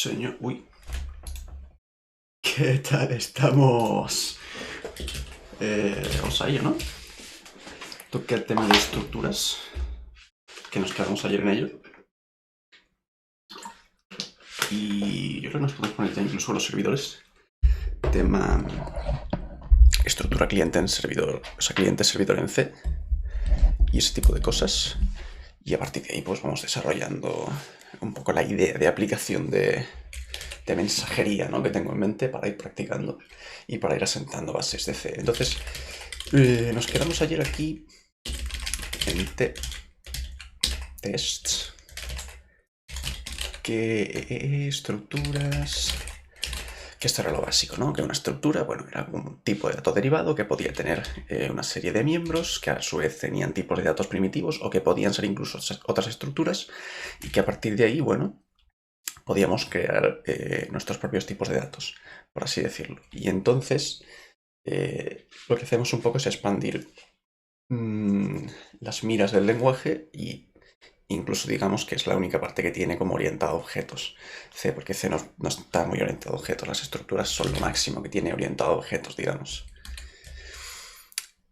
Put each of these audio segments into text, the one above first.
Señor... Uy. ¿Qué tal estamos? Vamos a ello, ¿no? Toca el tema de estructuras, que nos quedamos ayer en ello. Y yo creo que nos podemos poner ya incluso los servidores. Tema estructura cliente en servidor, o sea, cliente-servidor en C. Y ese tipo de cosas. Y a partir de ahí pues vamos desarrollando un poco la idea de aplicación de mensajería, ¿no?, que tengo en mente para ir practicando y para ir asentando bases de C. Entonces, nos quedamos ayer aquí en tests. ¿Qué estructuras? Que esto era lo básico, ¿no? Que una estructura, bueno, era un tipo de dato derivado que podía tener una serie de miembros que a su vez tenían tipos de datos primitivos o que podían ser incluso otras estructuras y que a partir de ahí, bueno, podíamos crear nuestros propios tipos de datos, por así decirlo. Y entonces lo que hacemos un poco es expandir las miras del lenguaje y incluso digamos que es la única parte que tiene como orientado a objetos. C, porque C no está muy orientado a objetos, las estructuras son lo máximo que tiene orientado a objetos, digamos.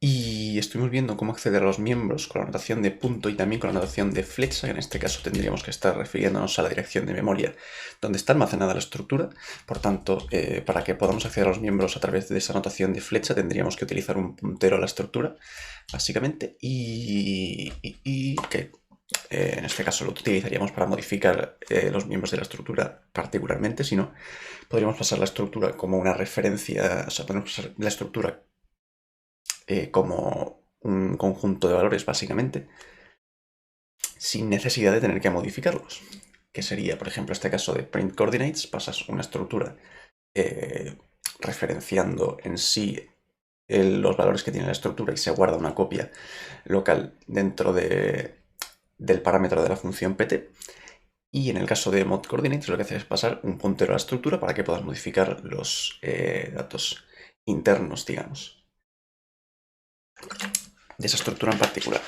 Y estuvimos viendo cómo acceder a los miembros con la notación de punto y también con la notación de flecha, que en este caso tendríamos que estar refiriéndonos a la dirección de memoria donde está almacenada la estructura. Por tanto, para que podamos acceder a los miembros a través de esa notación de flecha tendríamos que utilizar un puntero a la estructura, básicamente, y que en este caso lo utilizaríamos para modificar los miembros de la estructura particularmente, si no, podríamos pasar la estructura como una referencia, o sea, podemos pasar la estructura como un conjunto de valores, básicamente, sin necesidad de tener que modificarlos. Que sería, por ejemplo, este caso de print coordinates, pasas una estructura referenciando en sí los valores que tiene la estructura y se guarda una copia local dentro del parámetro de la función pt. Y en el caso de mod coordinates lo que hace es pasar un puntero a la estructura para que puedas modificar los datos internos, digamos, de esa estructura en particular.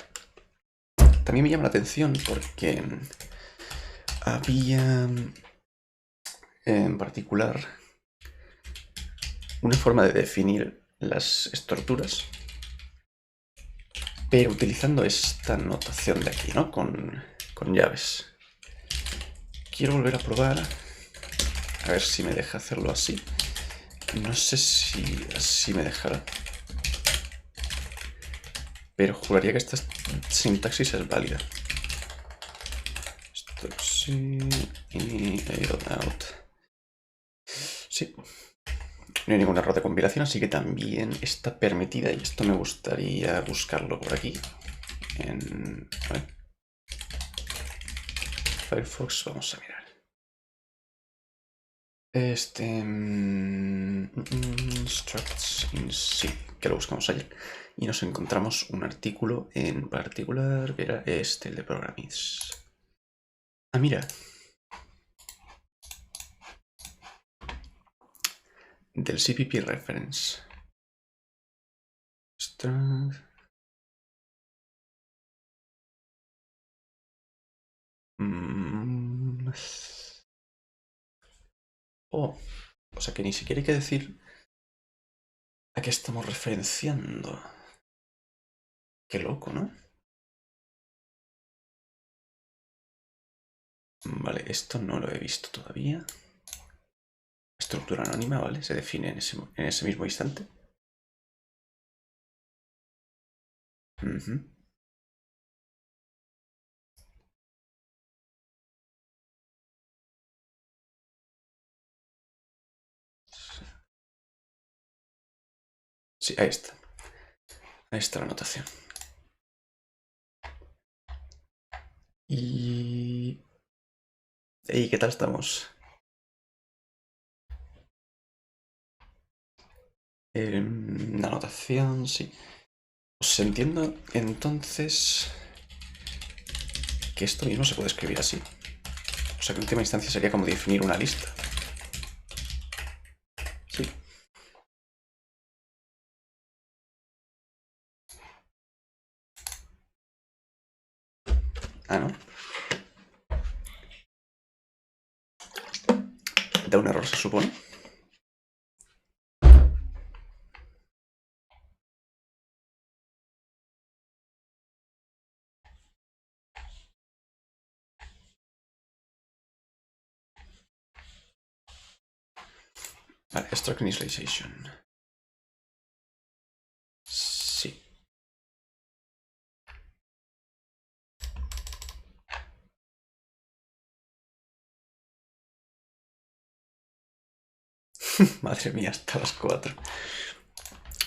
También me llama la atención porque había en particular una forma de definir las estructuras, pero utilizando esta notación de aquí, ¿no? Con llaves. Quiero volver a probar, a ver si me deja hacerlo así. No sé si así me dejará, pero juraría que esta sintaxis es válida. Esto sí y out. Sí. No hay ningún error de compilación, así que también está permitida y esto me gustaría buscarlo por aquí. En Firefox vamos a mirar. Structs in C, que lo buscamos ayer. Y nos encontramos un artículo en particular, que era este, el de Programmings. Ah, mira. Del CPP reference. Oh, o sea que ni siquiera hay que decir a qué estamos referenciando. Qué loco, ¿no? Vale, esto no lo he visto todavía. Estructura anónima, ¿vale? Se define en ese mismo instante. Sí, ahí está. Ahí está la anotación. Y... ¿Y qué tal estamos? La anotación, sí. Os entiendo entonces que esto mismo se puede escribir así. O sea que en última instancia sería como definir una lista. Sí. Ah, ¿no? Da un error, se supone. Vale, Struct Initialization. Sí. Madre mía, hasta las 4.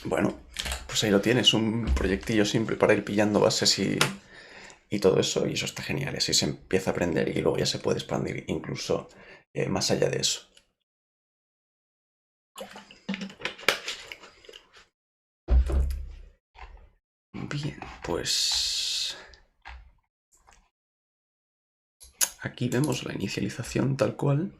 Bueno, pues ahí lo tienes, un proyectillo simple para ir pillando bases y todo eso, y eso está genial. Y así se empieza a aprender y luego ya se puede expandir incluso más allá de eso. Bien, pues aquí vemos la inicialización tal cual.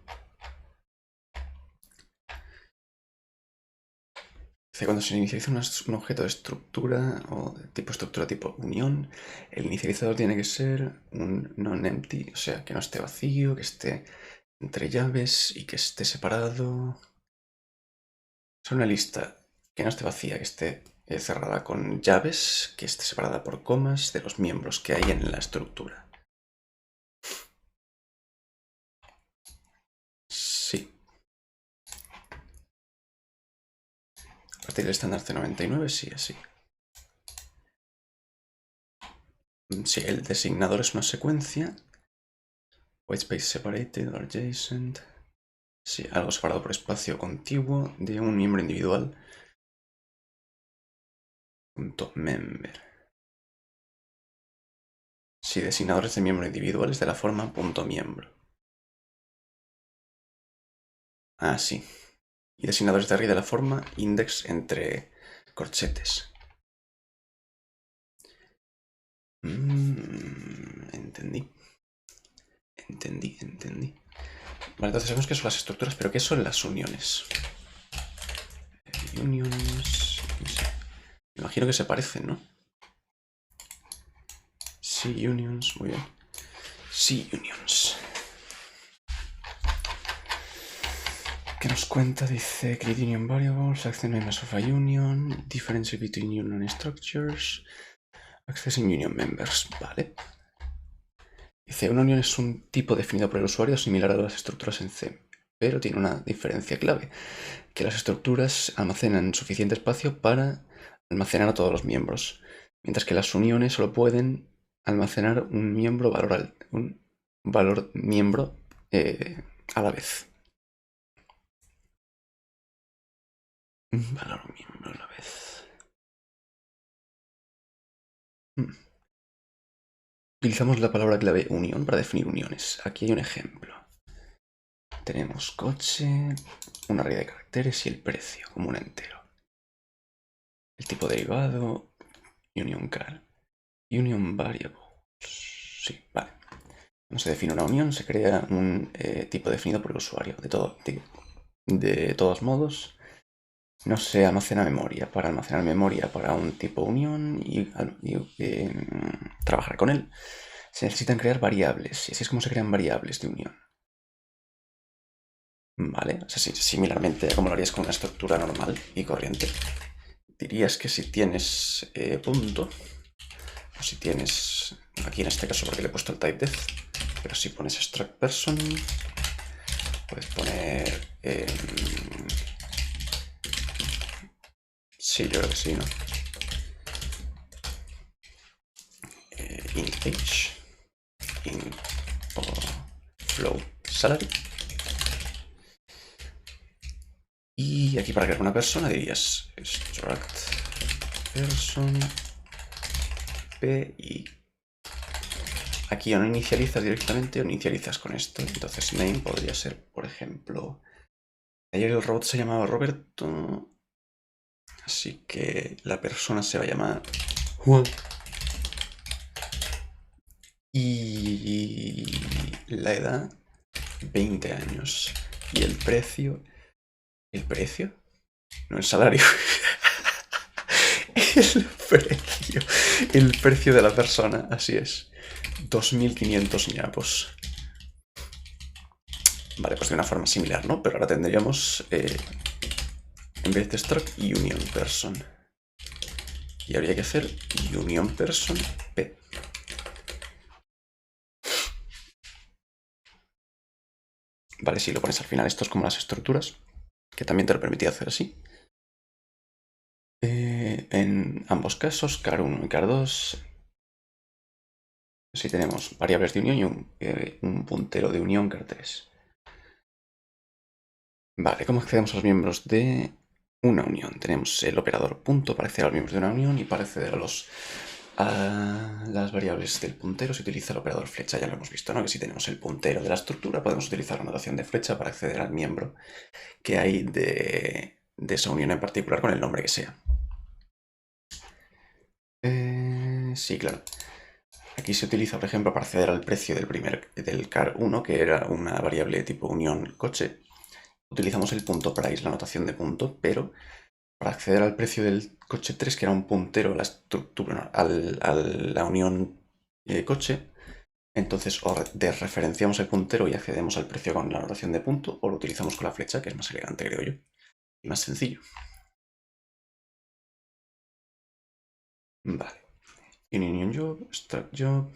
Cuando se inicializa un objeto de estructura o de tipo estructura tipo unión, el inicializador tiene que ser un non-empty, o sea, que no esté vacío, que esté entre llaves y que esté separado. Es una lista que no esté vacía, que esté cerrada con llaves, que esté separada por comas de los miembros que hay en la estructura. Sí. A partir del estándar C99, sí, así. Sí, el designador es una secuencia. White space separated or adjacent. Sí, algo separado por espacio contiguo de un miembro individual. .member. Sí, designadores de miembro individuales de la forma .miembro. Ah, sí. Y designadores de array de la forma index entre corchetes. Entendí. Entendí. Vale, entonces sabemos qué son las estructuras, pero ¿qué son las uniones? Unions... Me imagino que se parecen, ¿no? Sí, unions, muy bien. Sí, unions. ¿Qué nos cuenta? Dice create union variables, access members of a union, difference between union structures, accessing union members. Vale. Dice, una unión es un tipo definido por el usuario similar a las estructuras en C, pero tiene una diferencia clave, que las estructuras almacenan suficiente espacio para almacenar a todos los miembros, mientras que las uniones solo pueden almacenar un valor miembro a la vez. Un valor miembro a la vez. Utilizamos la palabra clave unión para definir uniones. Aquí hay un ejemplo. Tenemos coche, una array de caracteres y el precio como un entero. El tipo derivado, union car, union variable. Sí, vale. Cuando se define una unión, se crea un tipo definido por el usuario. De todos modos, no se almacena memoria. Para almacenar memoria para un tipo unión y trabajar con él, se necesitan crear variables. Y así es como se crean variables de unión. Vale, o sea, similarmente a como lo harías con una estructura normal y corriente. Dirías que si tienes punto, o si tienes, aquí en este caso porque le he puesto el typedef, pero si pones struct person, puedes poner... sí, yo creo que sí, ¿no? Int age, int float salary. Y aquí para crear una persona dirías struct person p y aquí o no inicializas directamente o inicializas con esto. Entonces name podría ser, por ejemplo, ayer el robot se llamaba Roberto, así que la persona se va a llamar Juan. Y la edad, 20 años. Y el precio... ¿El precio? No el salario. El precio de la persona, así es. 2.500 ñapos. Vale, pues de una forma similar, ¿no? Pero ahora tendríamos, en vez de struct, union person. Y habría que hacer union person p. Vale, si lo pones al final, esto es como las estructuras, que también te lo permitía hacer así. En ambos casos, car1 y car2, si tenemos variables de unión y un puntero de unión car3. Vale, ¿cómo accedemos a los miembros de una unión? Tenemos el operador punto para acceder a los miembros de una unión y para acceder a las variables del puntero se utiliza el operador flecha. Ya lo hemos visto, ¿no? Que si tenemos el puntero de la estructura podemos utilizar la notación de flecha para acceder al miembro que hay de esa unión en particular con el nombre que sea. Sí, claro. Aquí se utiliza, por ejemplo, para acceder al precio del car1, que era una variable tipo unión coche. Utilizamos el punto price, la notación de punto, pero para acceder al precio del coche 3, que era un puntero a la estructura, a la unión coche, entonces o desreferenciamos el puntero y accedemos al precio con la notación de punto, o lo utilizamos con la flecha, que es más elegante, creo yo, y más sencillo. Vale. Union job, start job.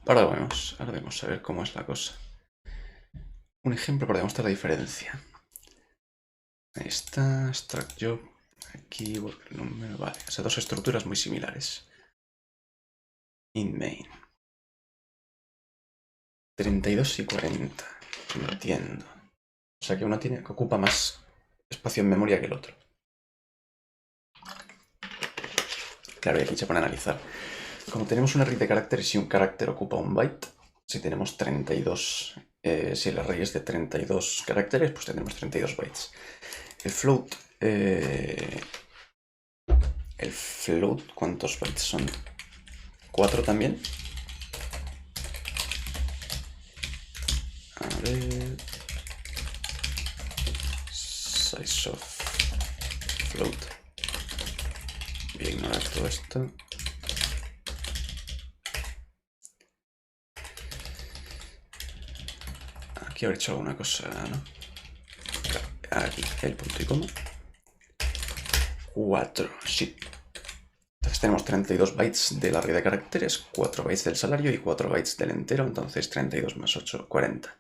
Ahora vemos a ver cómo es la cosa. Un ejemplo para demostrar la diferencia. Ahí está, struct job, aquí worker número, vale, esas dos estructuras muy similares. In main. 32 y 40, entiendo. O sea que uno que ocupa más espacio en memoria que el otro. Claro, y aquí se pone a analizar. Como tenemos un array de caracteres y un carácter ocupa un byte, si tenemos 32, si el array es de 32 caracteres, pues tendremos 32 bytes. El float, ¿cuántos bytes son? 4 también. A ver. Size of float. Voy a ignorar todo esto. Aquí habré hecho alguna cosa, ¿no? Aquí, el punto y coma. 4, sí. Entonces tenemos 32 bytes del array de caracteres, 4 bytes del salario y 4 bytes del entero. Entonces 32 más 8, 40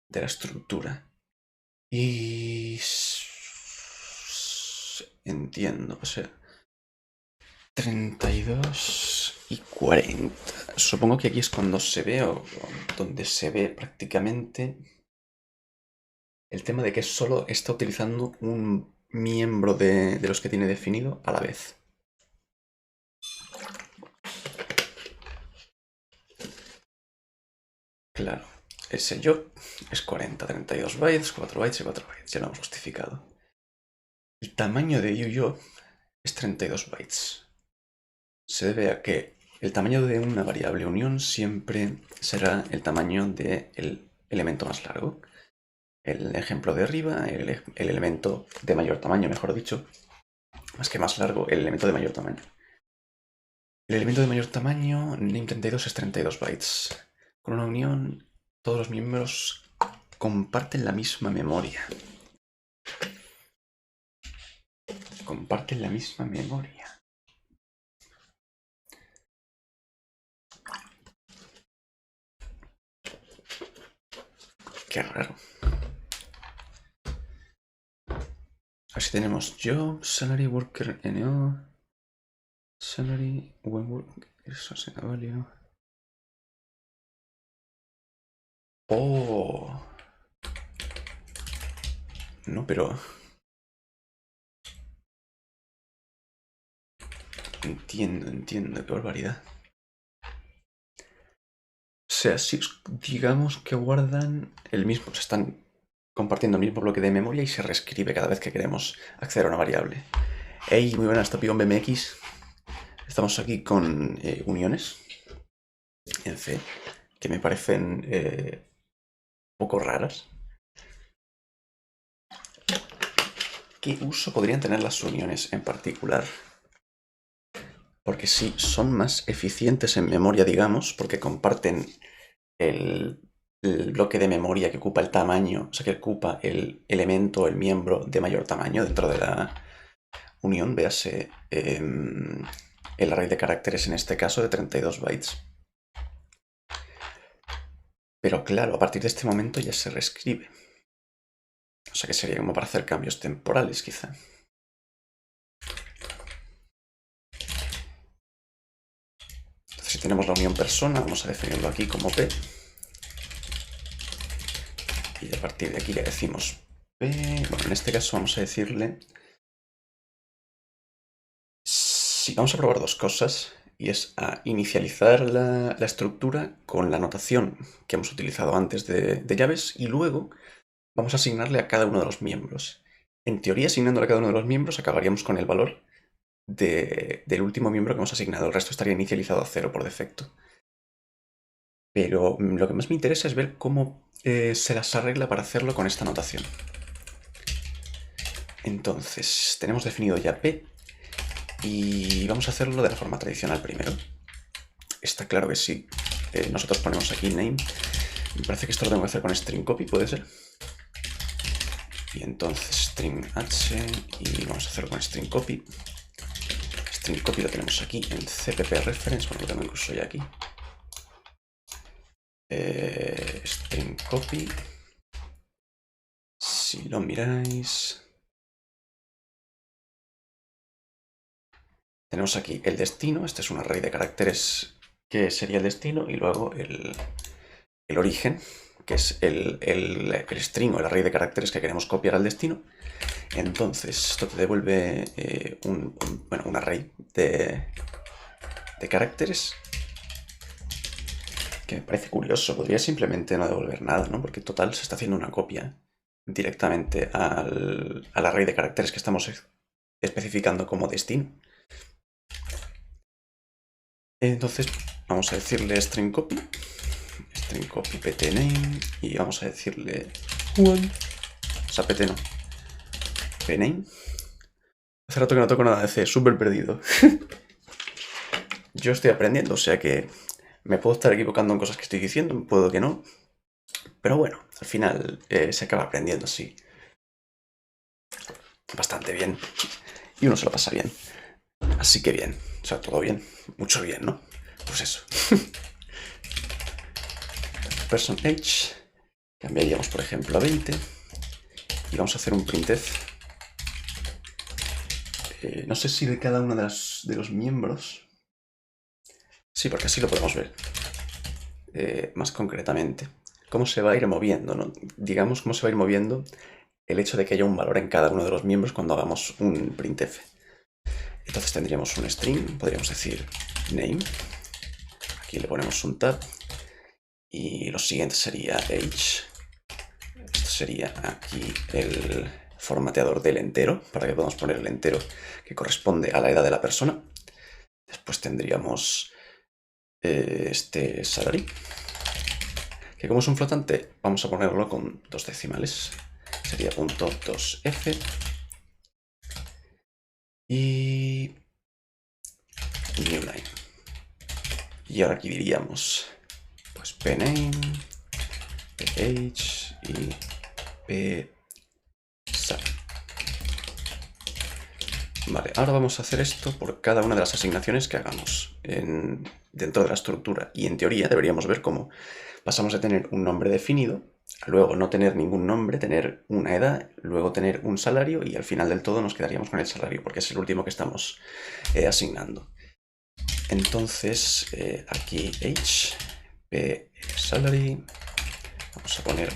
de la estructura. Y... entiendo, o sea... 32 y 40. Supongo que aquí es cuando se ve, o donde se ve prácticamente el tema de que solo está utilizando un miembro de los que tiene definido a la vez. Claro, ese job es 40, 32 bytes, 4 bytes y 4 bytes. Ya lo hemos justificado. El tamaño de ujob es 32 bytes. Se debe a que el tamaño de una variable unión siempre será el tamaño del elemento más largo. El ejemplo de arriba, el elemento de mayor tamaño, mejor dicho, más que más largo, el elemento de mayor tamaño. El elemento de mayor tamaño, name32, es 32 bytes. Con una unión, todos los miembros comparten la misma memoria. Comparten la misma memoria. Qué raro. Así tenemos job, salary, worker, NO, salary, when work, eso se value. Oh. No, pero... Entiendo, qué barbaridad. O sea, si digamos que guardan el mismo, se están compartiendo el mismo bloque de memoria y se reescribe cada vez que queremos acceder a una variable. Hey, muy buenas, Topion BMX. Estamos aquí con uniones en C, que me parecen un poco raras. ¿Qué uso podrían tener las uniones en particular? Porque sí, son más eficientes en memoria, digamos, porque comparten el bloque de memoria que ocupa el tamaño, o sea, que ocupa el elemento, el miembro de mayor tamaño dentro de la unión, véase el array de caracteres en este caso de 32 bytes. Pero claro, a partir de este momento ya se reescribe. O sea que sería como para hacer cambios temporales, quizá. Entonces, si tenemos la unión persona, vamos a definirlo aquí como P. Y a partir de aquí le decimos P. Bueno, en este caso vamos a decirle... Sí, vamos a probar dos cosas. Y es a inicializar la estructura con la notación que hemos utilizado antes de llaves. Y luego vamos a asignarle a cada uno de los miembros. En teoría, asignándole a cada uno de los miembros, acabaríamos con el valor del último miembro que hemos asignado. El resto estaría inicializado a 0 por defecto. Pero lo que más me interesa es ver cómo se las arregla para hacerlo con esta notación. Entonces, tenemos definido ya P y vamos a hacerlo de la forma tradicional primero. Está claro que sí. Nosotros ponemos aquí name. Me parece que esto lo tengo que hacer con string copy, ¿puede ser? Y entonces string h y vamos a hacerlo con string copy. String copy lo tenemos aquí en cpp reference, bueno, lo tengo incluso ya aquí. String copy. Si lo miráis... Tenemos aquí el destino, este es un array de caracteres que sería el destino, y luego el origen, que es el string o el array de caracteres que queremos copiar al destino. Entonces, esto te devuelve un array de caracteres que me parece curioso. Podría simplemente no devolver nada, ¿no? Porque total se está haciendo una copia directamente al array de caracteres que estamos especificando como destino. Entonces vamos a decirle string copy ptname y vamos a decirle one, o sea, pt no, pname. Hace rato que no toco nada de C, súper perdido. Yo estoy aprendiendo, o sea que me puedo estar equivocando en cosas que estoy diciendo, puedo que no, pero bueno, al final se acaba aprendiendo así bastante bien y uno se lo pasa bien. Así que bien, o sea, todo bien, mucho bien, ¿no? Pues eso. Person age, cambiaríamos por ejemplo a 20 y vamos a hacer un printf. No sé si de cada uno de los miembros. Sí, porque así lo podemos ver más concretamente. Cómo se va a ir moviendo, ¿no? Digamos cómo se va a ir moviendo el hecho de que haya un valor en cada uno de los miembros cuando hagamos un printf. Entonces tendríamos un string, podríamos decir name. Aquí le ponemos un tab. Y lo siguiente sería age. Esto sería aquí el formateador del entero, para que podamos poner el entero que corresponde a la edad de la persona. Después tendríamos este salary, que como es un flotante, vamos a ponerlo con 2 decimales. Sería .2f. Y new line. Y ahora aquí diríamos pues pname, page y psal. Vale, ahora vamos a hacer esto por cada una de las asignaciones que hagamos dentro de la estructura. Y en teoría deberíamos ver cómo pasamos de tener un nombre definido a luego no tener ningún nombre, tener una edad, luego tener un salario y al final del todo nos quedaríamos con el salario porque es el último que estamos asignando. Entonces, aquí age, p salary, vamos a poner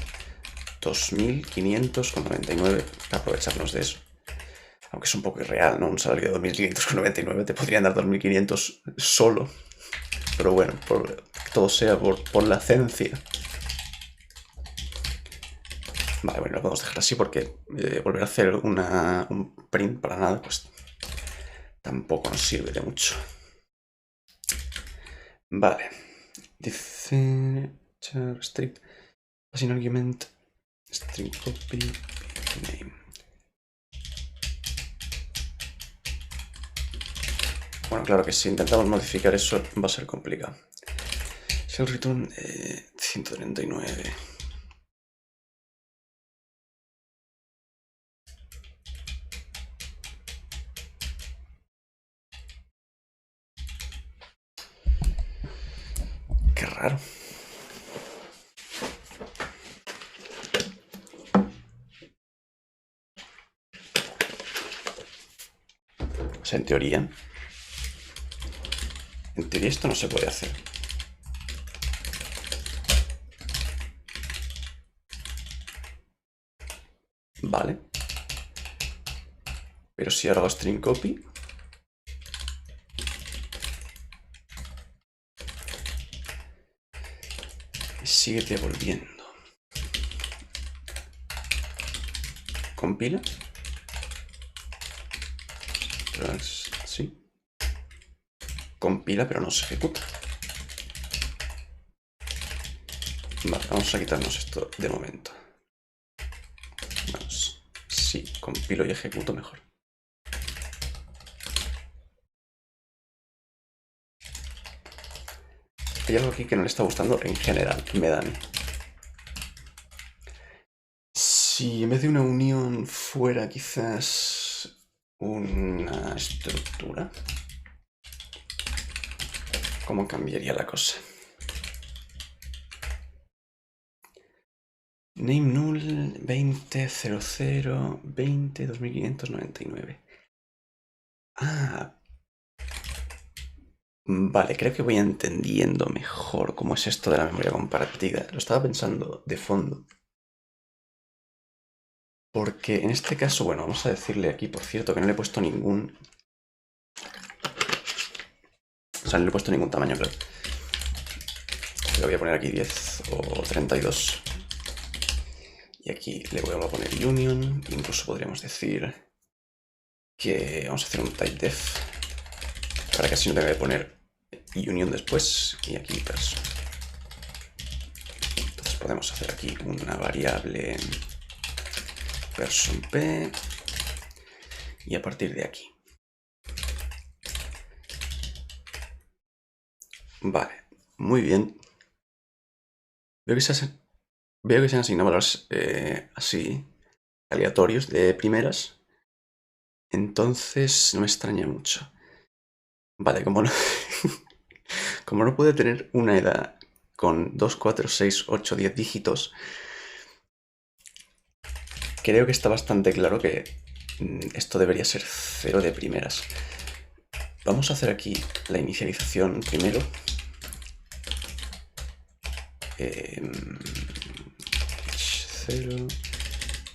2.500,99 para aprovecharnos de eso. Aunque es un poco irreal, ¿no? Un salario de 2.500,99 te podrían dar 2.500 solo. Pero bueno, todo sea por la ciencia. Vale, bueno, lo podemos dejar así porque volver a hacer un print para nada, pues tampoco nos sirve de mucho. Vale. Dice char strip passing argument string copy name. Bueno, claro que si intentamos modificar eso va a ser complicado. Sales return 139. Qué raro. O sea, en teoría esto no se puede hacer. Vale. Pero si ahora hago string copy, sigue devolviendo. Compila. Sí. Compila, pero no se ejecuta. Vale, vamos a quitarnos esto de momento. Vamos. Sí, compilo y ejecuto mejor. Hay algo aquí que no le está gustando en general, me dan. Si en vez de una unión fuera quizás una estructura, ¿cómo cambiaría la cosa? Name null 2000 20 2599. Ah. Vale, creo que voy entendiendo mejor cómo es esto de la memoria compartida. Lo estaba pensando de fondo. Porque en este caso, bueno, vamos a decirle aquí, por cierto, que no le he puesto ningún... O sea, no le he puesto ningún tamaño, claro. Le voy a poner aquí 10 o 32. Y aquí le voy a poner union. Incluso podríamos decir que vamos a hacer un typedef para que así no tenga que poner union después. Y aquí person. Entonces podemos hacer aquí una variable person p. Y a partir de aquí. Vale, muy bien. Veo que se han asignado valores así, aleatorios de primeras. Entonces no me extraña mucho. Vale, como no, como no puede tener una edad con 2, 4, 6, 8, 10 dígitos, creo que está bastante claro que esto debería ser 0 de primeras. Vamos a hacer aquí la inicialización primero. 0.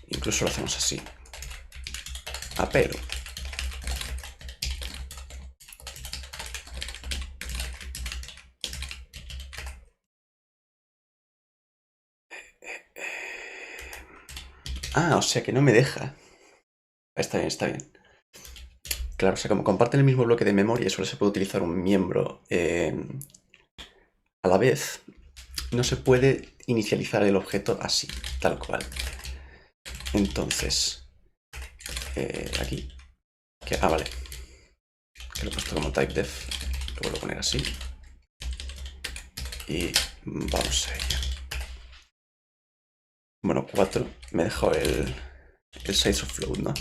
Incluso lo hacemos así. A pelo. Ah, o sea que no me deja. Está bien, está bien. Claro, o sea, como comparten el mismo bloque de memoria, solo se puede utilizar un miembro a la vez, no se puede inicializar el objeto así, tal cual. Entonces, aquí, vale, que lo he puesto como typedef, lo vuelvo a poner así, y vamos a ello. Bueno, 4, me dejó el size of float, ¿no?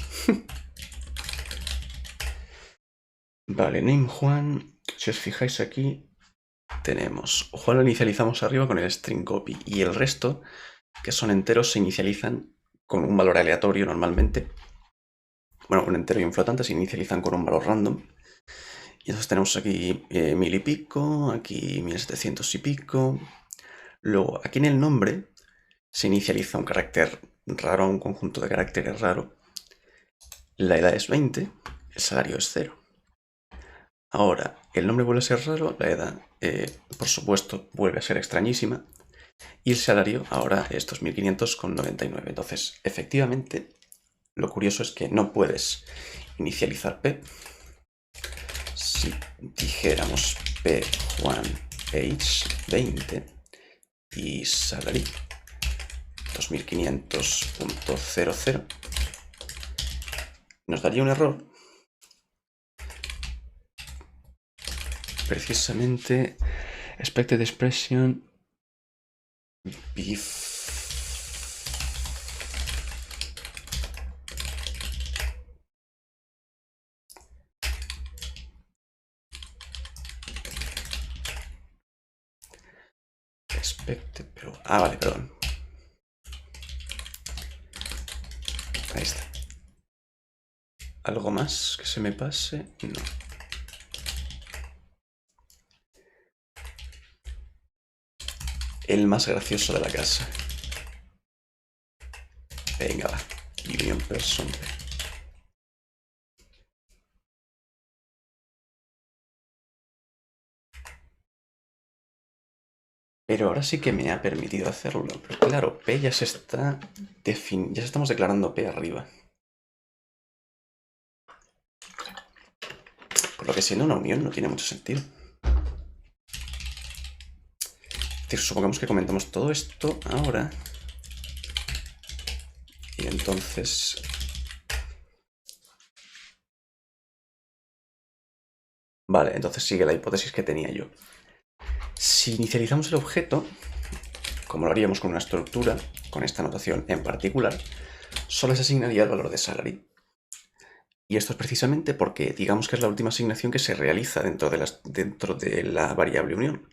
Vale, name Juan, si os fijáis aquí, tenemos, Juan lo inicializamos arriba con el string copy, y el resto, que son enteros, se inicializan con un valor aleatorio normalmente. Bueno, un entero y un flotante se inicializan con un valor random. Y entonces tenemos aquí 1000 y pico, aquí 1700 y pico. Luego, aquí en el nombre se inicializa un carácter raro, un conjunto de caracteres raro. La edad es 20, el salario es 0. Ahora, el nombre vuelve a ser raro, la edad, por supuesto, vuelve a ser extrañísima. Y el salario ahora es 2500,99. Entonces, efectivamente, lo curioso es que no puedes inicializar P. Si dijéramos P Juan Age 20 y salary 2500.00, nos daría un error precisamente expected expression beef. Expected, pero... Ah, vale, perdón. Ahí está. ¿Algo más que se me pase? No. El más gracioso de la casa. Venga, va. Union person. Pero ahora sí que me ha permitido hacerlo. Pero claro, P ya se está ya estamos declarando P arriba. Por lo que siendo una unión no tiene mucho sentido. Supongamos que comentamos todo esto ahora. Y entonces... Vale, entonces sigue la hipótesis que tenía yo. Si inicializamos el objeto, como lo haríamos con una estructura, con esta notación en particular, solo se asignaría el valor de salary. Y esto es precisamente porque digamos que es la última asignación que se realiza dentro de la variable unión.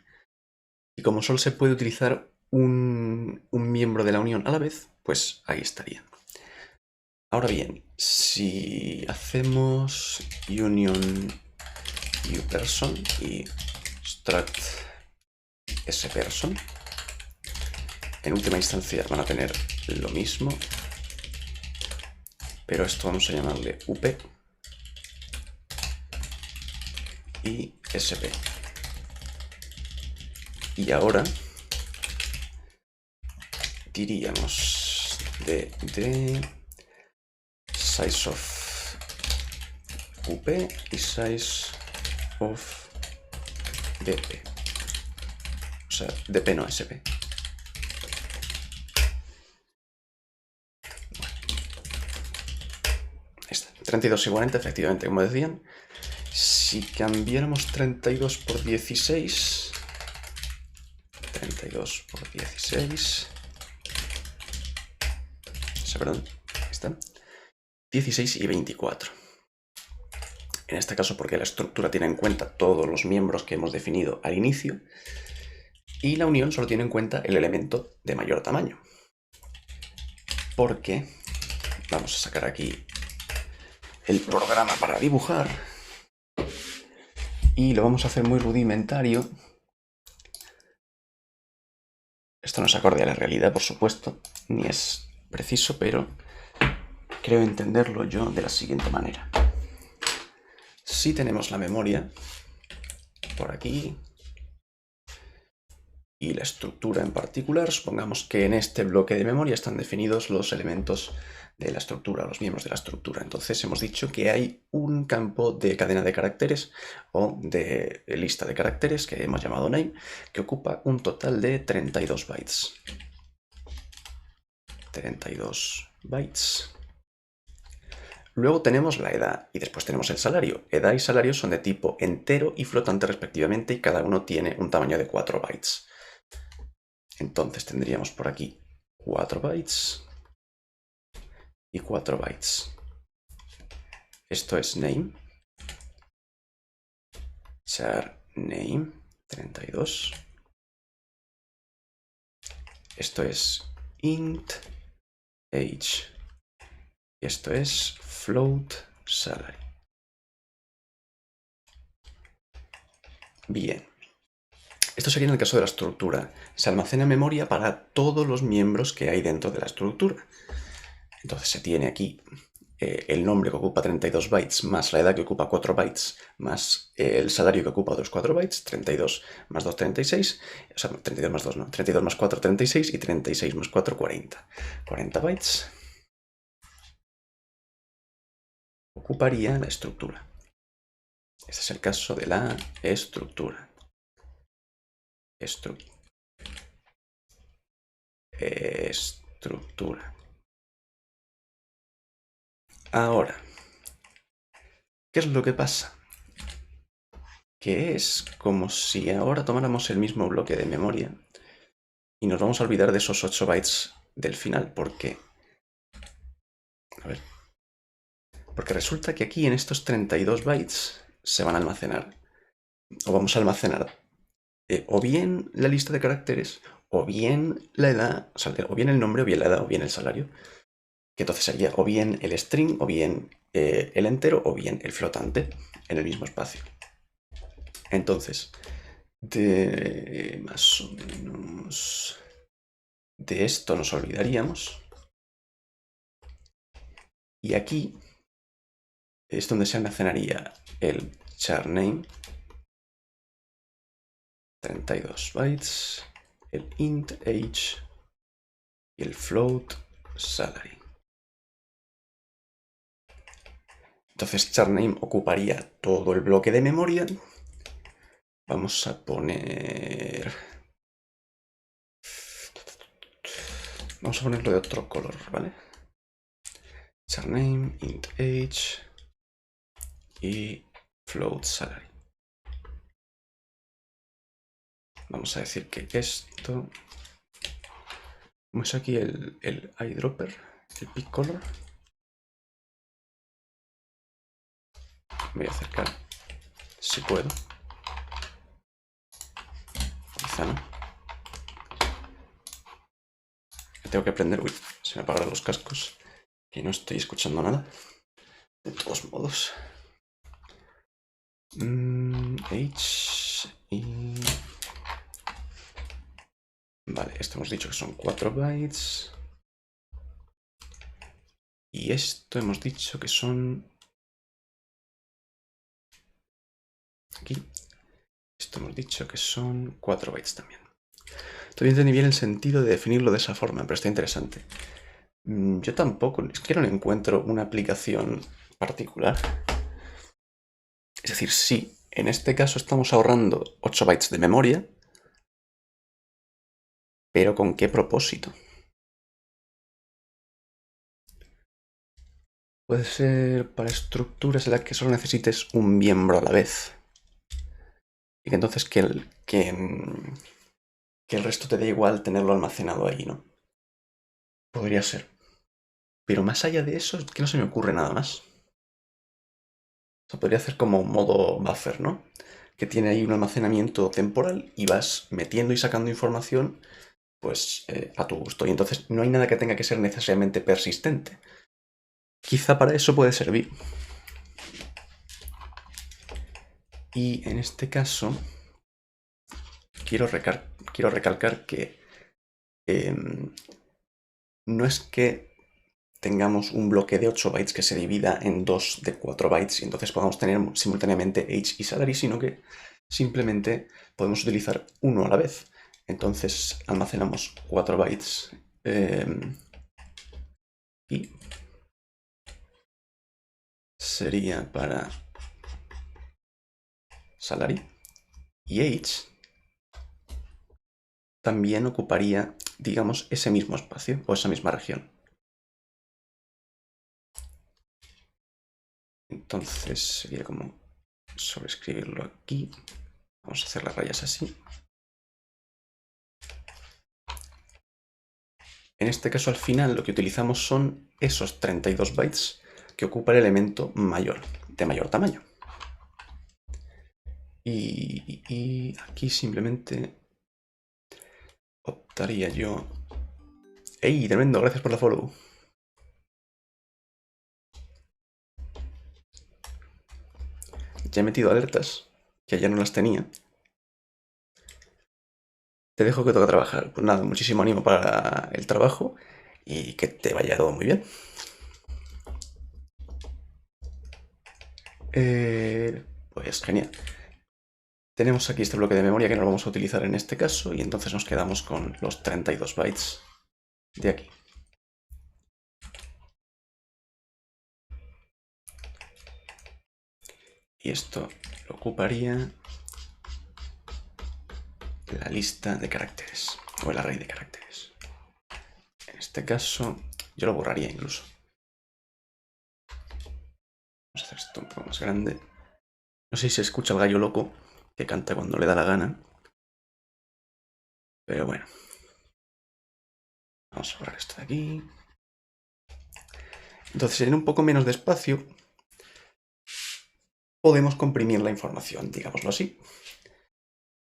Y como solo se puede utilizar un miembro de la unión a la vez, pues ahí estaría. Ahora bien, si hacemos union uPerson y struct sPerson, en última instancia van a tener lo mismo, pero esto vamos a llamarle up y sp. Y ahora diríamos de size of up y size of dp. O sea, dp no sp. Ahí está. 32 y 40, efectivamente, como decían. Si cambiáramos 32 por 16... 32 por 16... Perdón, ahí está. 16 y 24. En este caso porque la estructura tiene en cuenta todos los miembros que hemos definido al inicio y la unión solo tiene en cuenta el elemento de mayor tamaño. Porque vamos a sacar aquí el programa para dibujar y lo vamos a hacer muy rudimentario. Esto no es acorde a la realidad, por supuesto, ni es preciso, pero creo entenderlo yo de la siguiente manera. Si tenemos la memoria por aquí y la estructura en particular, supongamos que en este bloque de memoria están definidos los elementos de la estructura, los miembros de la estructura. Entonces hemos dicho que hay un campo de cadena de caracteres o de lista de caracteres que hemos llamado name, que ocupa un total de 32 bytes. 32 bytes. Luego tenemos la edad y después tenemos el salario. Edad y salario son de tipo entero y flotante respectivamente y cada uno tiene un tamaño de 4 bytes. Entonces tendríamos por aquí 4 bytes y 4 bytes. Esto es name. Char name 32. Esto es int age. Y esto es float salary. Bien. Esto sería en el caso de la estructura. Se almacena en memoria para todos los miembros que hay dentro de la estructura. Entonces se tiene aquí el nombre que ocupa 32 bytes, más la edad que ocupa 4 bytes, más el salario que ocupa otros 4 bytes, 32 más 2, 36, o sea, 32 más 2 no, 32 más 4, 36 y 36 más 4, 40. 40 bytes ocuparía la estructura. Este es el caso de la estructura. Estructura. Ahora, ¿qué es lo que pasa? que es como si ahora tomáramos el mismo bloque de memoria y nos vamos a olvidar de esos 8 bytes del final, porque... A ver. Porque resulta que aquí en estos 32 bytes se van a almacenar, o vamos a almacenar, o bien la lista de caracteres, o bien la edad, o sea, o bien el nombre, o bien la edad, o bien el salario, que entonces sería o bien el string, o bien el entero, o bien el flotante en el mismo espacio. Entonces, de más o menos de esto nos olvidaríamos. Y aquí es donde se almacenaría el char name, 32 bytes, el int age y el float salary. Entonces char name ocuparía todo el bloque de memoria. Vamos a poner... Vamos a ponerlo de otro color, ¿vale? Char name, int age y float salary. Vamos a decir que esto... Como es aquí el eyedropper, el pick color. Me voy a acercar, si puedo. Quizá no. Tengo que aprender... Uy, se me apagaron los cascos. Que no estoy escuchando nada. De todos modos. H y... Vale, esto hemos dicho que son 4 bytes. Y esto hemos dicho que son... Aquí. Esto hemos dicho que son 4 bytes también. Todavía entendí bien el sentido de definirlo de esa forma, pero está interesante. Yo tampoco, es que no le encuentro una aplicación particular. Es decir, sí, en este caso estamos ahorrando 8 bytes de memoria, pero ¿con qué propósito? Puede ser para estructuras en las que solo necesites un miembro a la vez. Y que entonces que el resto te dé igual tenerlo almacenado ahí, ¿no? Podría ser. Pero más allá de eso, es que no se me ocurre nada más. O sea, podría hacer como un modo buffer, ¿no? Que tiene ahí un almacenamiento temporal y vas metiendo y sacando información pues a tu gusto. Y entonces no hay nada que tenga que ser necesariamente persistente. Quizá para eso puede servir. Y en este caso quiero recalcar que no es que tengamos un bloque de 8 bytes que se divida en dos de 4 bytes y entonces podamos tener simultáneamente age y salary, sino que simplemente podemos utilizar uno a la vez. Entonces almacenamos 4 bytes y sería para salary y age también ocuparía, digamos, ese mismo espacio o esa misma región. Entonces sería como sobreescribirlo aquí. Vamos a hacer las rayas así. En este caso, al final, lo que utilizamos son esos 32 bytes que ocupa el elemento mayor, de mayor tamaño. Y aquí simplemente optaría yo... ¡Ey, tremendo! Gracias por la follow. Ya he metido alertas, que ayer no las tenía. Te dejo que toca trabajar. Pues nada, muchísimo ánimo para el trabajo y que te vaya todo muy bien. Pues genial. Tenemos aquí este bloque de memoria que no lo vamos a utilizar en este caso y entonces nos quedamos con los 32 bytes de aquí. Y esto lo ocuparía la lista de caracteres o el array de caracteres. En este caso yo lo borraría incluso. Vamos a hacer esto un poco más grande. No sé si se escucha el gallo loco, que canta cuando le da la gana. Pero bueno. Vamos a borrar esto de aquí. Entonces, en un poco menos de espacio, podemos comprimir la información, digámoslo así.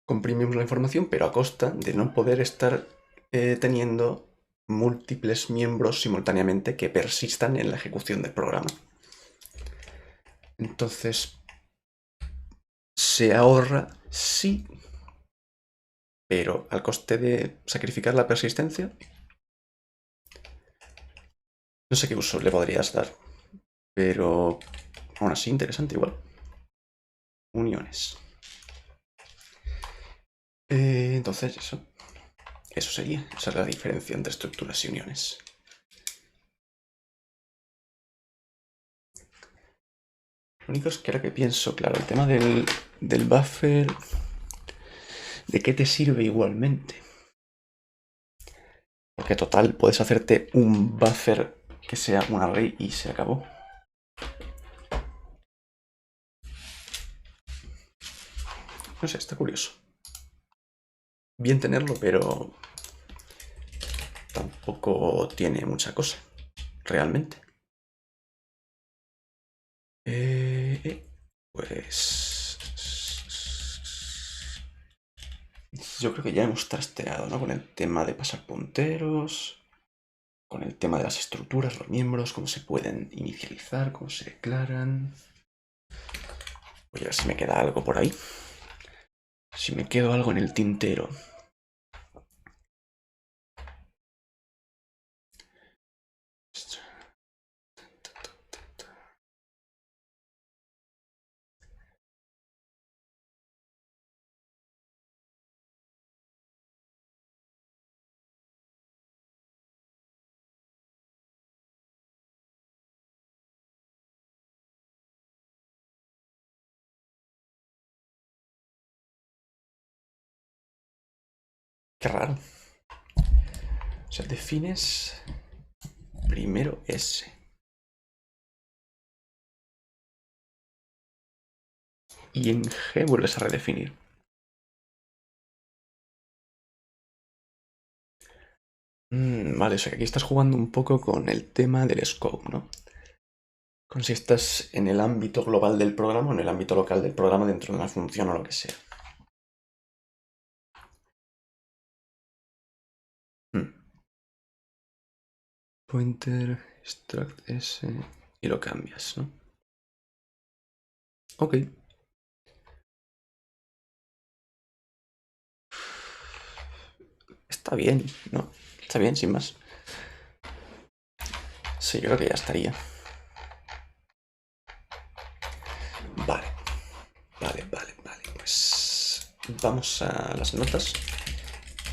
Comprimimos la información, pero a costa de no poder estar teniendo múltiples miembros simultáneamente que persistan en la ejecución del programa. Entonces, se ahorra, sí, pero al coste de sacrificar la persistencia. No sé qué uso le podrías dar, pero aún así interesante igual. Uniones. Entonces eso sería, esa es la diferencia entre estructuras y uniones. Lo único es que ahora que pienso, claro, el tema del buffer, ¿de qué te sirve igualmente? Porque total, puedes hacerte un buffer que sea un array y se acabó. No sé, está curioso. Bien tenerlo, pero tampoco tiene mucha cosa, realmente. Pues yo creo que ya hemos trasteado, ¿no? Con el tema de pasar punteros, con el tema de las estructuras, los miembros, cómo se pueden inicializar, cómo se declaran. Voy a ver si me queda algo por ahí. Si me quedo algo en el tintero. Qué raro. O sea, defines primero S. Y en G vuelves a redefinir. Vale, o sea que aquí estás jugando un poco con el tema del scope, ¿no? Con si estás en el ámbito global del programa o en el ámbito local del programa dentro de una función o lo que sea. Pointer, struct S y lo cambias, ¿no? Ok. Está bien, ¿no? Está bien, sin más. Sí, yo creo que ya estaría. Vale. Pues vamos a las notas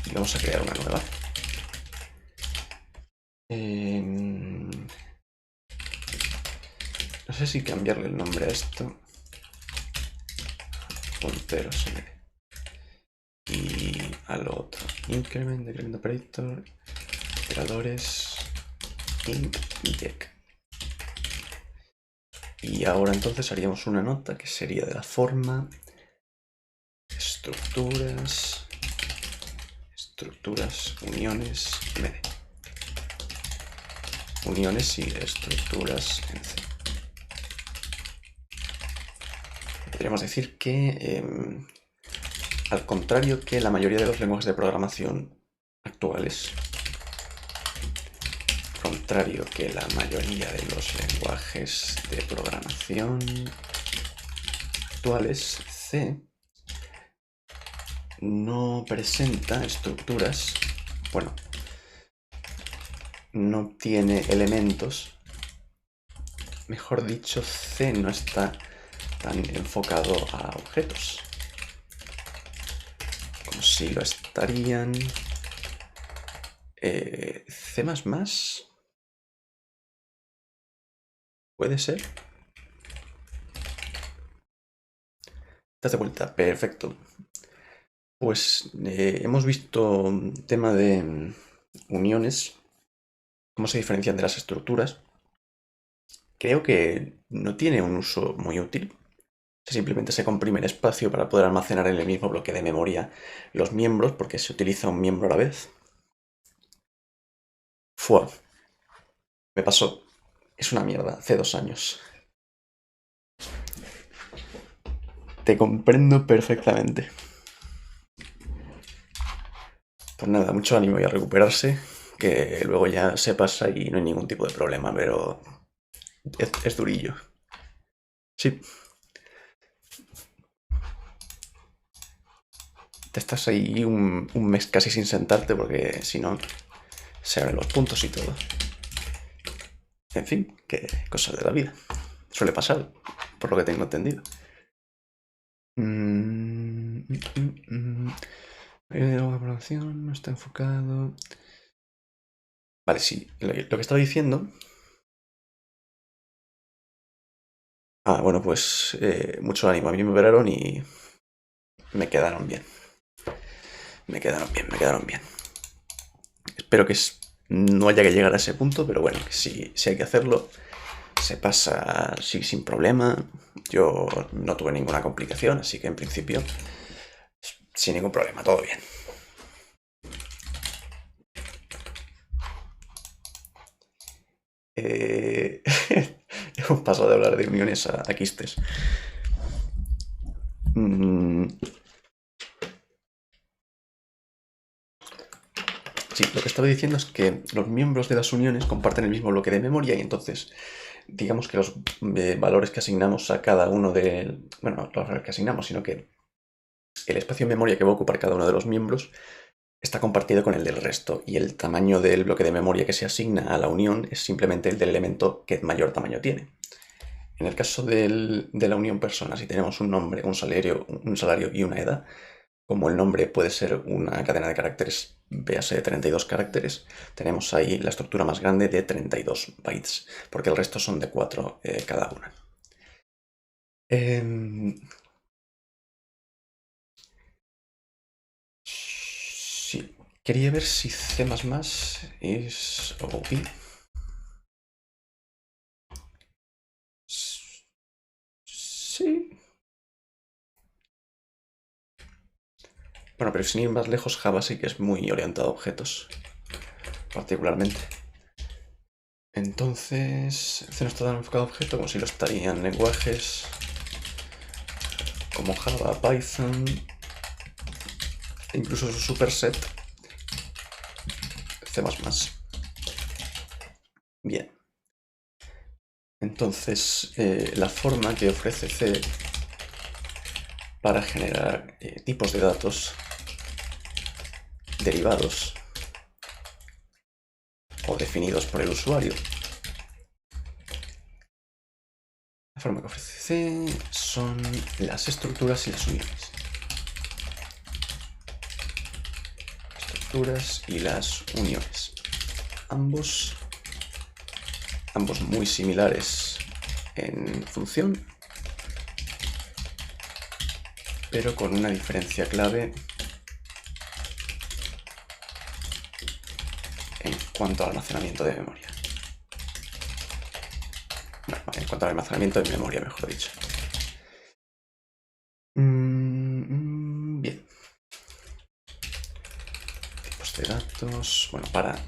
y vamos a crear una nueva. No sé si cambiarle el nombre a esto. Punteros y al otro. Increment, decrement operator, operadores, int y check. Y ahora entonces haríamos una nota que sería de la forma estructuras, uniones, md. Uniones y estructuras en C. Podríamos decir que, al contrario que la mayoría de los lenguajes de programación actuales, C no presenta estructuras, bueno, no tiene elementos, mejor dicho, C no está tan enfocado a objetos, como si lo estarían C++, puede ser. Estás de vuelta, perfecto. Pues hemos visto tema de uniones, cómo se diferencian de las estructuras. Creo que no tiene un uso muy útil, Simplemente se comprime el espacio para poder almacenar en el mismo bloque de memoria los miembros, porque se utiliza un miembro a la vez. Fua. Me pasó. Es una mierda. Hace 2 años. Te comprendo perfectamente. Pues nada, mucho ánimo y a recuperarse, que luego ya se pasa y no hay ningún tipo de problema, pero es durillo. Sí. Te estás ahí un mes casi sin sentarte porque si no se abren los puntos y todo. En fin, qué cosas de la vida. Suele pasar, por lo que tengo entendido. La programación no está enfocado. Vale, sí. Lo que estaba diciendo. Bueno, pues mucho ánimo. A mí me operaron y me quedaron bien. Me quedaron bien. Espero que no haya que llegar a ese punto, pero bueno, que si hay que hacerlo, se pasa sin problema. Yo no tuve ninguna complicación, así que en principio, sin ningún problema, todo bien. Hemos pasado de hablar de uniones a quistes. Sí, lo que estaba diciendo es que los miembros de las uniones comparten el mismo bloque de memoria y entonces, digamos que los valores que asignamos a cada uno de... Bueno, no los valores que asignamos, sino que el espacio de memoria que va a ocupar cada uno de los miembros está compartido con el del resto y el tamaño del bloque de memoria que se asigna a la unión es simplemente el del elemento que mayor tamaño tiene. En el caso de la unión persona, si tenemos un nombre, un salario y una edad, como el nombre puede ser una cadena de caracteres, véase de 32 caracteres, tenemos ahí la estructura más grande de 32 bytes, porque el resto son de 4 cada una. Sí, quería ver si C++ es OOP. Sí. Bueno, pero sin ir más lejos, Java sí que es muy orientado a objetos, particularmente. Entonces, C no está tan enfocado a objetos como si lo estarían lenguajes como Java, Python, incluso su superset, C++. Bien. Entonces, la forma que ofrece C para generar tipos de datos derivados o definidos por el usuario. La forma que ofrece C son las estructuras y las uniones. Estructuras y las uniones. Ambos muy similares en función, pero con una diferencia clave en cuanto al almacenamiento de memoria. Bueno, en cuanto al almacenamiento de memoria, mejor dicho. Bien. Tipos de datos. Bueno, para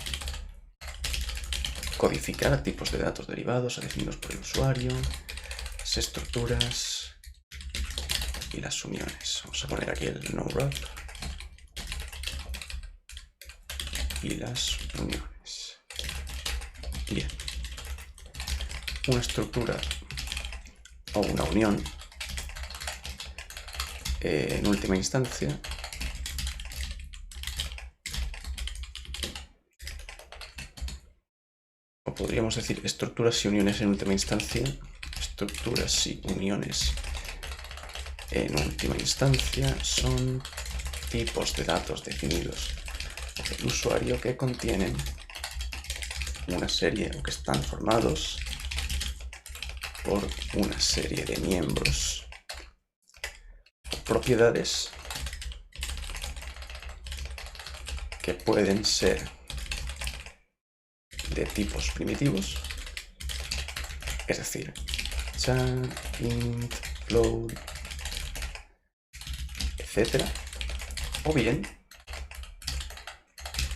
codificar tipos de datos derivados definidos por el usuario, las estructuras y las uniones. Vamos a poner aquí el no-wrap y las uniones. Bien. Una estructura o una unión en última instancia o podríamos decir estructuras y uniones en última instancia, estructuras y uniones en última instancia son tipos de datos definidos por el usuario que contienen una serie o que están formados por una serie de miembros o propiedades que pueden ser de tipos primitivos, es decir, char, int, float, etcétera. O bien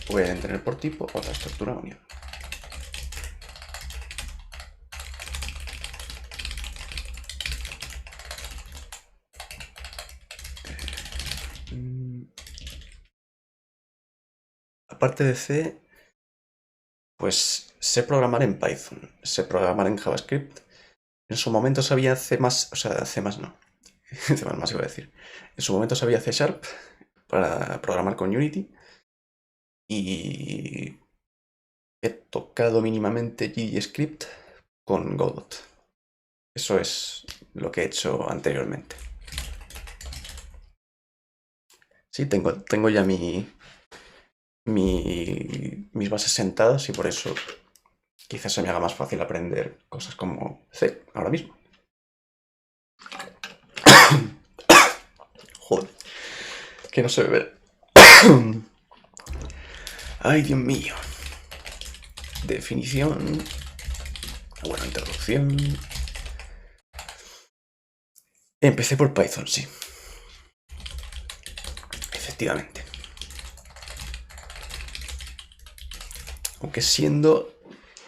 pueden tener por tipo otra estructura unión. Aparte de C, pues sé programar en Python, sé programar en JavaScript. En su momento sabía C++, o sea, C++ no, C++ iba a decir. En su momento sabía C# para programar con Unity. Y he tocado mínimamente GDScript con Godot. Eso es lo que he hecho anteriormente. Sí, tengo ya mis bases sentadas y por eso quizás se me haga más fácil aprender cosas como C ahora mismo. Joder, que no se ve ver. Ay, Dios mío. Definición. Bueno, introducción. Empecé por Python, sí. Efectivamente. Aunque siendo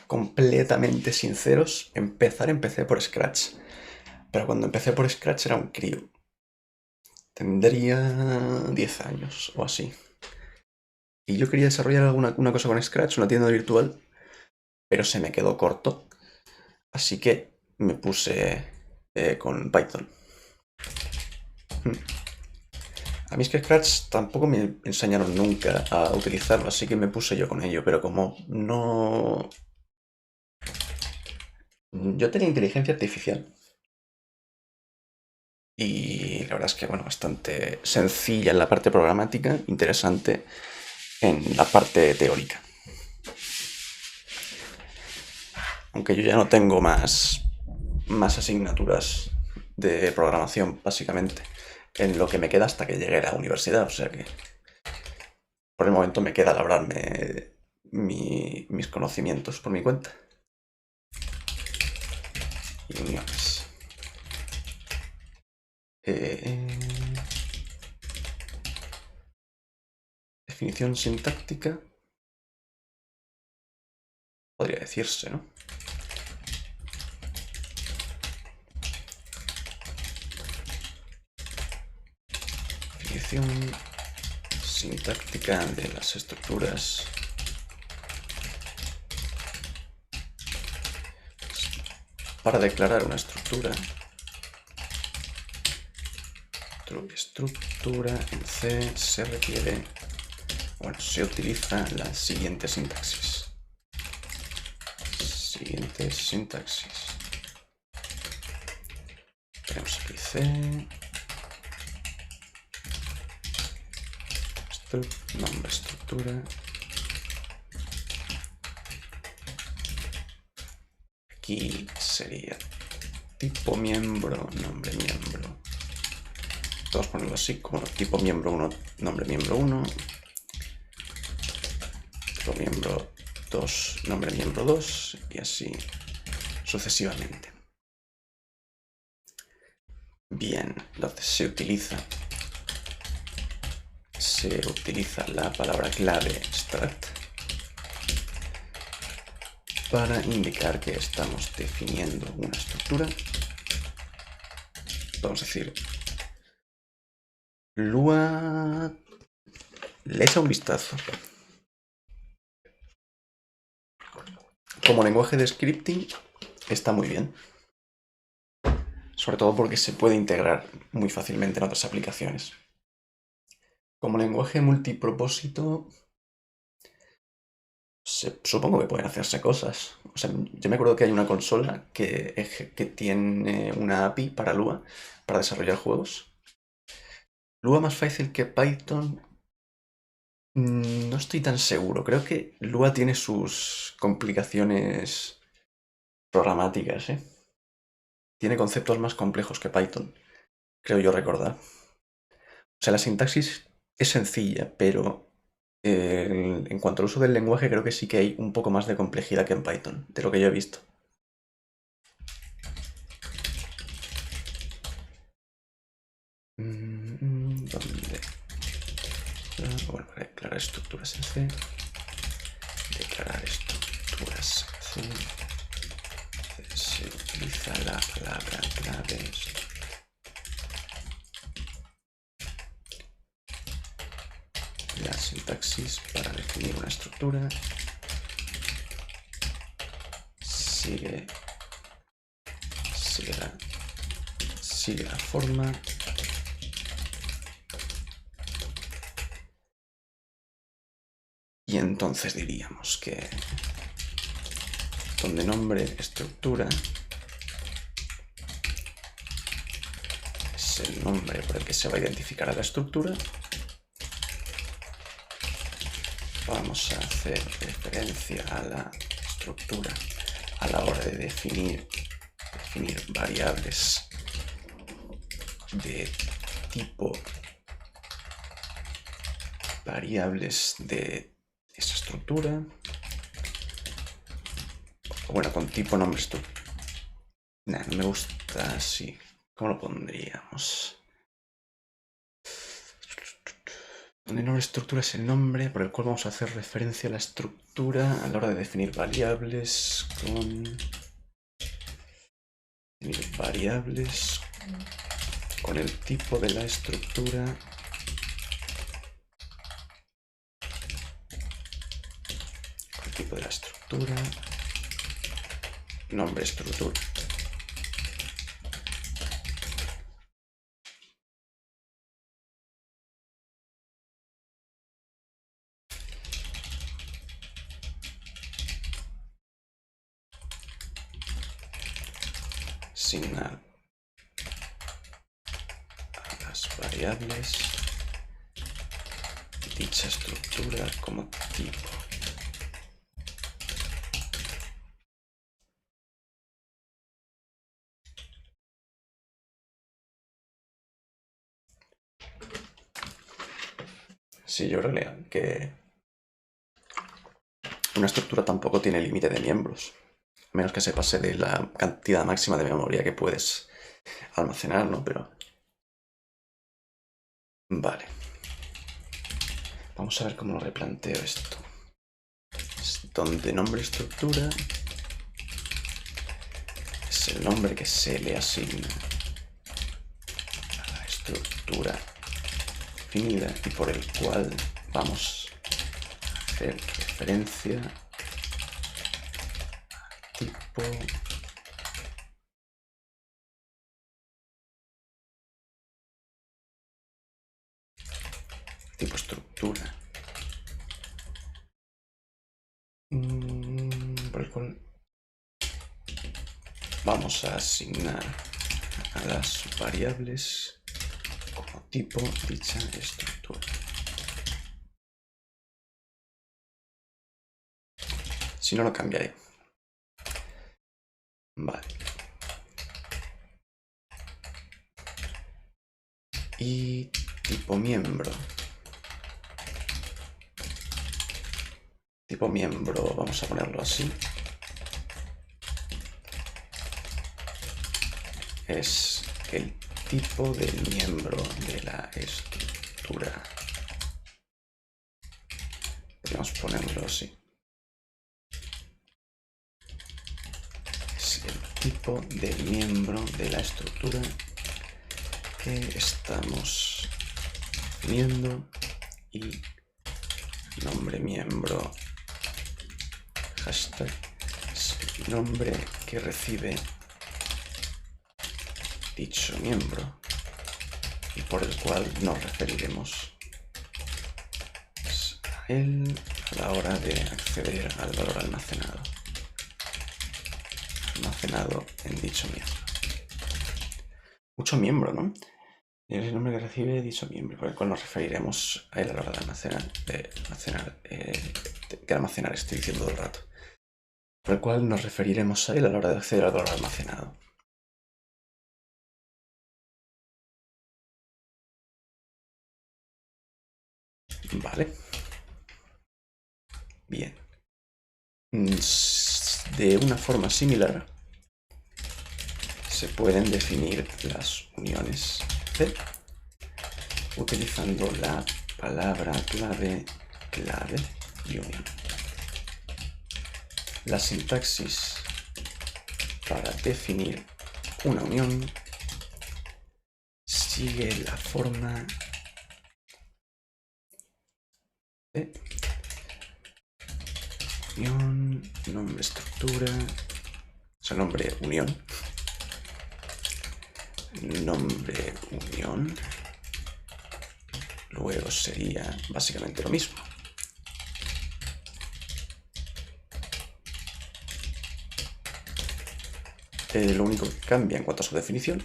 completamente sinceros, empecé por Scratch. Pero cuando empecé por Scratch era un crío. Tendría 10 años o así. Y yo quería desarrollar una cosa con Scratch, una tienda virtual, pero se me quedó corto. Así que me puse con Python. A mí es que Scratch tampoco me enseñaron nunca a utilizarlo, así que me puse yo con ello, pero como no... Yo tenía inteligencia artificial. Y la verdad es que, bueno, bastante sencilla en la parte programática, interesante en la parte teórica. Aunque yo ya no tengo más asignaturas de programación, básicamente, en lo que me queda hasta que llegue a la universidad. O sea que por el momento me queda labrarme mis conocimientos por mi cuenta. Y uniones. Definición sintáctica. Podría decirse, ¿no? Definición sintáctica de las estructuras para declarar una estructura. Estructura en C se requiere, bueno, se utiliza la siguiente sintaxis. Tenemos aquí C. Nombre estructura. Aquí sería tipo miembro, nombre miembro. Vamos a ponerlo así, como tipo miembro 1, nombre miembro 1. Tipo miembro 2, nombre miembro 2. Y así sucesivamente. Bien, entonces se utiliza la palabra clave strat para indicar que estamos definiendo una estructura. Vamos a decir, Lua, le echa un vistazo. Como lenguaje de scripting está muy bien. Sobre todo porque se puede integrar muy fácilmente en otras aplicaciones. Como lenguaje multipropósito, supongo que pueden hacerse cosas. O sea, yo me acuerdo que hay una consola que tiene una API para Lua, para desarrollar juegos. Lua más fácil que Python, no estoy tan seguro. Creo que Lua tiene sus complicaciones programáticas, ¿eh? Tiene conceptos más complejos que Python, creo yo recordar. O sea, la sintaxis es sencilla, pero en cuanto al uso del lenguaje creo que sí que hay un poco más de complejidad que en Python, de lo que yo he visto. ¿Dónde? Bueno, para declarar estructuras en C. Declarar estructuras C. Se utiliza la palabra clave. La sintaxis para definir una estructura. Sigue la forma. Y entonces diríamos que donde nombre estructura es el nombre por el que se va a identificar a la estructura, vamos a hacer referencia a la estructura a la hora de definir variables de tipo, variables de esa estructura, bueno, con tipo nombre estructura. Nah, no me gusta así. ¿Cómo lo pondríamos? Donde nombre estructura es el nombre por el cual vamos a hacer referencia a la estructura a la hora de definir variables con el tipo de la estructura. Con el tipo de la estructura. Nombre estructura. Asignar a las variables dicha estructura como tipo. Sí, yo creo que una estructura tampoco tiene límite de miembros, a menos que se pase de la cantidad máxima de memoria que puedes almacenar, ¿no? Pero vale. Vamos a ver cómo lo replanteo esto. Donde nombre estructura es el nombre que se le asigna a la estructura definida y por el cual vamos a hacer referencia a tipo estructura, por el cual vamos a asignar a las variables como tipo dicha estructura. Si no, lo cambiaré. Vale. Y tipo miembro. Tipo miembro, vamos a ponerlo así. Es el tipo del miembro de la estructura. Podríamos ponerlo así. Es el tipo del miembro de la estructura que estamos viendo y nombre miembro hashtag es el nombre que recibe dicho miembro y por el cual nos referiremos a él a la hora de acceder al valor almacenado en dicho miembro. Mucho miembro, ¿no? Es el nombre que recibe dicho miembro, por el cual nos referiremos a él a la hora de almacenar, estoy diciendo todo el rato. Por el cual nos referiremos a él a la hora de acceder al valor almacenado. Vale. Bien. De una forma similar se pueden definir las uniones C utilizando la palabra clave union. La sintaxis para definir una unión sigue la forma de unión, nombre estructura, o sea, nombre unión, luego sería básicamente lo mismo. Lo único que cambia en cuanto a su definición,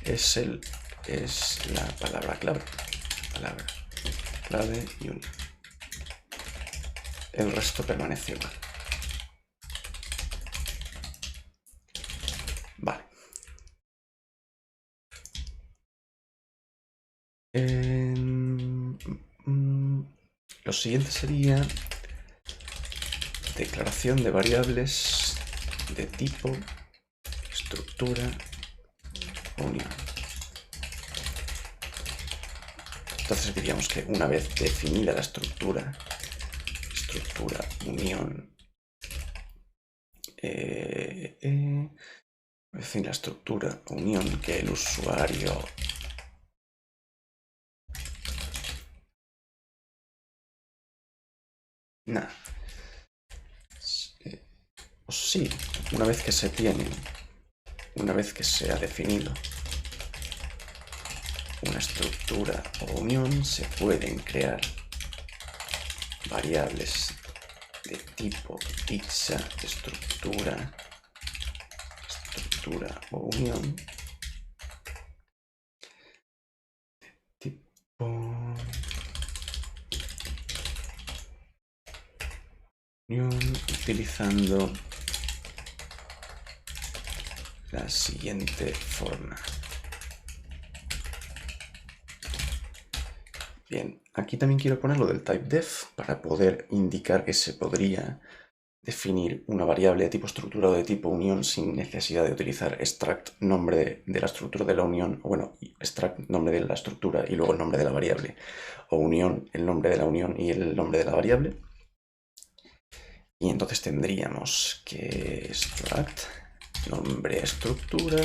es la palabra clave. Clave y unión. El resto permanece igual. Vale. Lo siguiente sería declaración de variables de tipo, estructura, unión. Entonces diríamos que una vez definida la estructura, unión, decir la estructura unión que el usuario sí, una vez que se ha definido una estructura o unión, se pueden crear variables de tipo dicha estructura o unión tipo unión utilizando la siguiente forma. Bien, aquí también quiero poner lo del typedef para poder indicar que se podría definir una variable de tipo estructura o de tipo unión sin necesidad de utilizar extract nombre de la estructura de la unión, o bueno, extract nombre de la estructura y luego el nombre de la variable, o unión, el nombre de la unión y el nombre de la variable. Y entonces tendríamos que extract nombre estructura,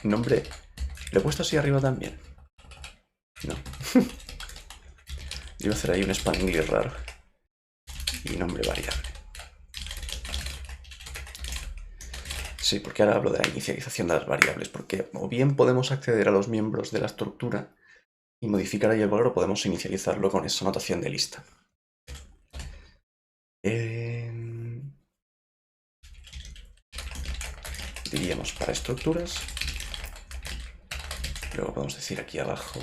nombre, ¿lo he puesto así arriba también? No. Iba a hacer ahí un spanglish raro. Y nombre variable. Sí, porque ahora hablo de la inicialización de las variables, porque o bien podemos acceder a los miembros de la estructura y modificar ahí el valor, o podemos inicializarlo con esa notación de lista. Diríamos para estructuras. Luego podemos decir aquí abajo.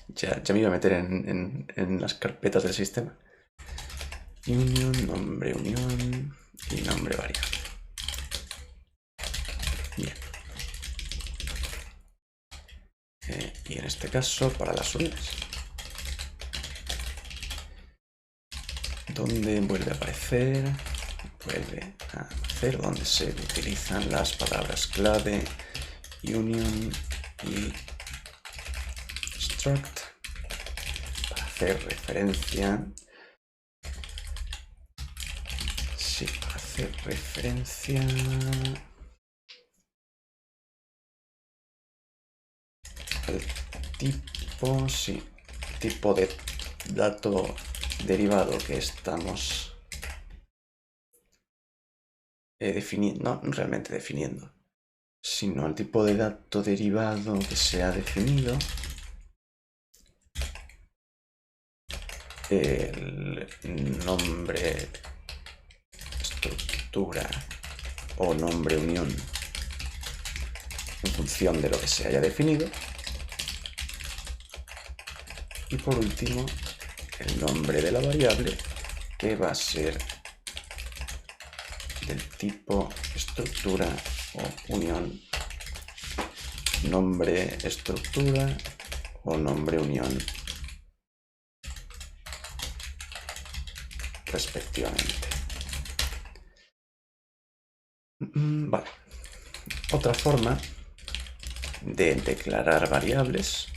ya me iba a meter en las carpetas del sistema. Union, nombre unión y nombre variable. Bien. Y en este caso para las uniones. Donde vuelve a aparecer, donde se utilizan las palabras clave, union y struct para hacer referencia. Sí, para hacer referencia al tipo, sí, tipo de dato derivado que estamos definiendo, no realmente definiendo, sino al tipo de dato derivado que se ha definido, el nombre estructura o nombre unión en función de lo que se haya definido. Y por último, el nombre de la variable, que va a ser del tipo estructura o unión, nombre estructura o nombre unión, respectivamente. Vale. Otra forma de declarar variables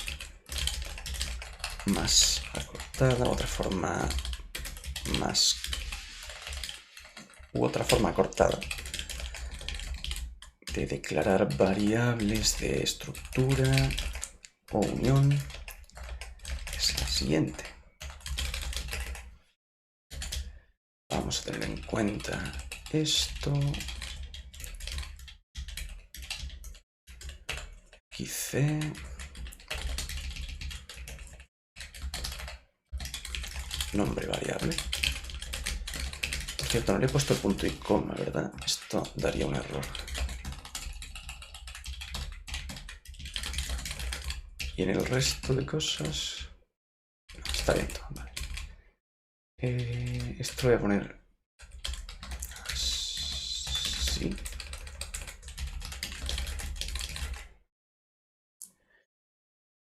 más acortada, otra forma acortada de declarar variables de estructura o unión es la siguiente. Vamos a tener en cuenta esto. Aquí C. Nombre variable. Por cierto, no le he puesto el punto y coma, ¿verdad? Esto daría un error. Y en el resto de cosas... Está bien todo, vale. Esto lo voy a poner así.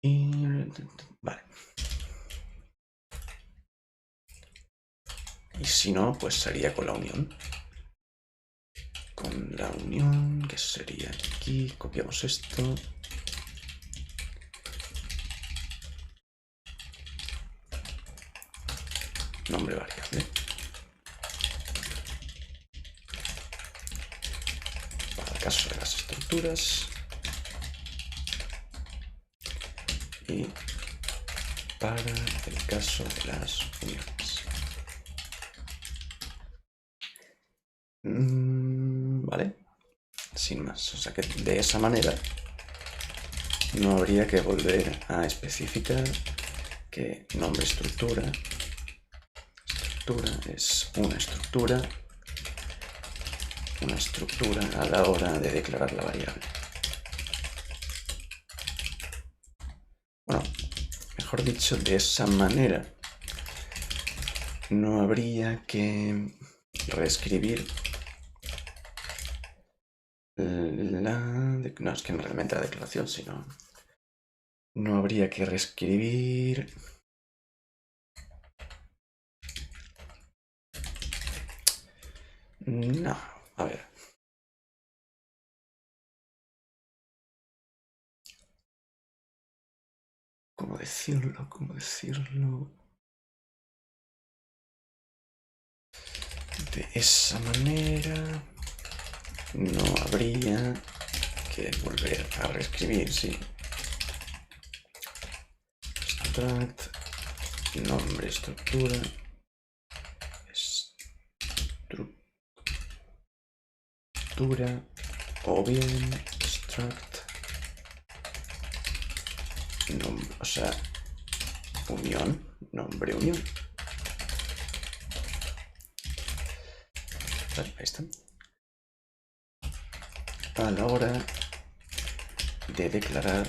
Y... Vale. Y si no, pues sería con la unión. Con la unión, que sería aquí. Copiamos esto. Nombre variable. Para el caso de las estructuras. Y para el caso de las uniones. Vale. Sin más. O sea que de esa manera no habría que volver a especificar que nombre estructura es una estructura a la hora de declarar la variable. Bueno, mejor dicho, de esa manera no habría que reescribir no, es que no realmente la declaración, sino no habría que reescribir no, a ver. ¿Cómo decirlo? De esa manera no habría que volver a reescribir, sí. Struct, nombre, estructura, o bien struct, nombre, o sea, unión, nombre, unión. Vale, ahí está. A la hora de declarar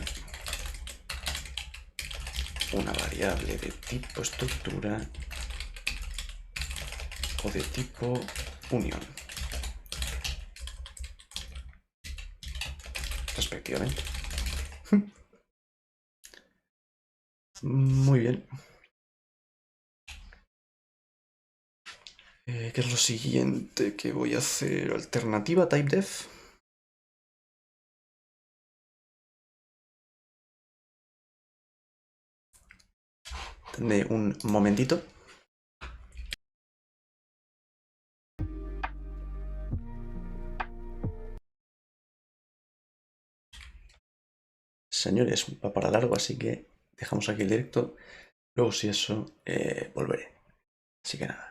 una variable de tipo estructura o de tipo unión, respectivamente. Muy bien. ¿Qué es lo siguiente que voy a hacer? Alternativa typedef. Dame un momentito. Señores, va para largo, así que dejamos aquí el directo. Luego, si eso, volveré. Así que nada.